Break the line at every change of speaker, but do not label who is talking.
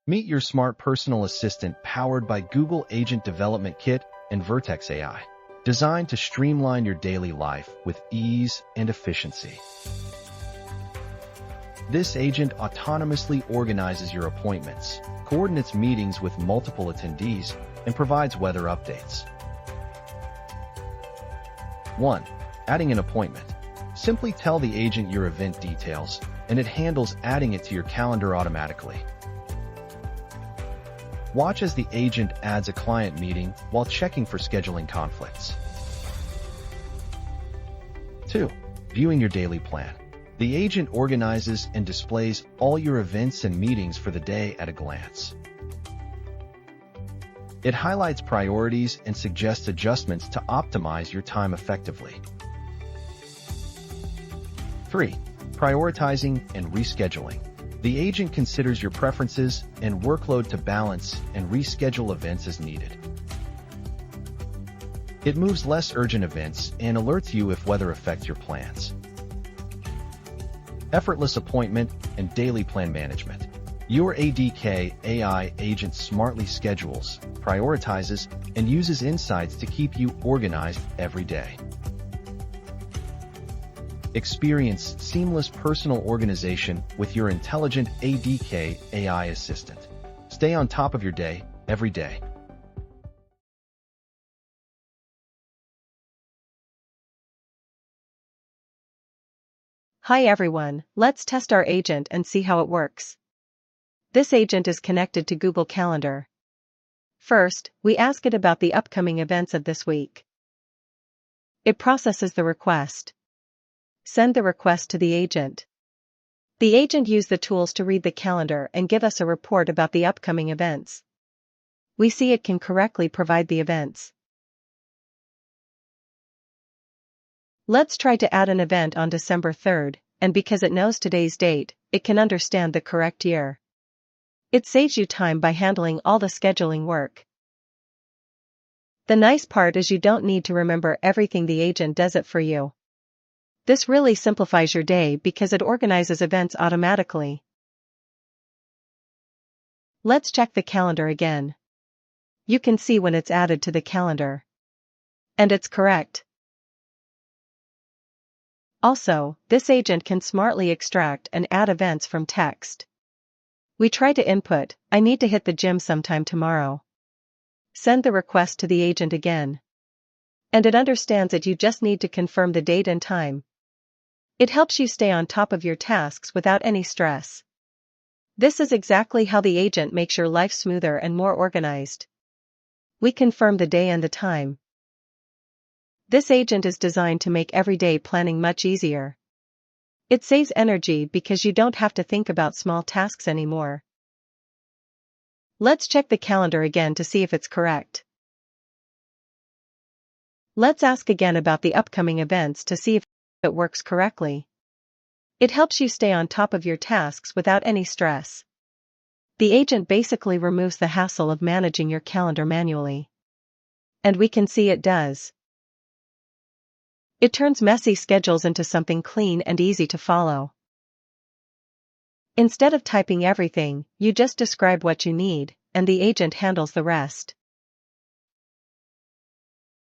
Meet your smart personal assistant powered by Google Agent Development Kit and Vertex AI, designed to streamline your daily life with ease and efficiency. This agent autonomously organizes your appointments, coordinates meetings with multiple attendees, and provides weather updates. 1. Adding an appointment. Simply tell the agent your event details, and it handles adding it to your calendar automatically. Watch as the agent adds a client meeting while checking for scheduling conflicts. 2. Viewing your daily plan. The agent organizes and displays all your events and meetings for the day at a glance. It highlights priorities and suggests adjustments to optimize your time effectively. 3. Prioritizing and rescheduling. The agent considers your preferences and workload to balance and reschedule events as needed. It moves less urgent events and alerts you if weather affects your plans. Effortless appointment and daily plan management. Your ADK AI agent smartly schedules, prioritizes, and uses insights to keep you organized every day. Experience seamless personal organization with your intelligent ADK AI assistant. Stay on top of your day, every day.
Hi everyone, let's test our agent and see how it works. This agent is connected to Google Calendar. First, we ask it about the upcoming events of this week. It processes the request. Send the request to the agent. The agent uses the tools to read the calendar and give us a report about the upcoming events. We see it can correctly provide the events. Let's try to add an event on December 3rd, and because it knows today's date, it can understand the correct year. It saves you time by handling all the scheduling work. The nice part is you don't need to remember everything, the agent does it for you. This really simplifies your day because it organizes events automatically. Let's check the calendar again. You can see when it's added to the calendar. And it's correct. Also, this agent can smartly extract and add events from text. We try to input, "I need to hit the gym sometime tomorrow." Send the request to the agent again. And it understands that you just need to confirm the date and time. It helps you stay on top of your tasks without any stress. This is exactly how the agent makes your life smoother and more organized. We confirm the day and the time. This agent is designed to make everyday planning much easier. It saves energy because you don't have to think about small tasks anymore. Let's check the calendar again to see if it's correct. Let's ask again about the upcoming events to see if it works correctly. It helps you stay on top of your tasks without any stress. The agent basically removes the hassle of managing your calendar manually. And we can see it does. It turns messy schedules into something clean and easy to follow. Instead of typing everything, you just describe what you need, and the agent handles the rest.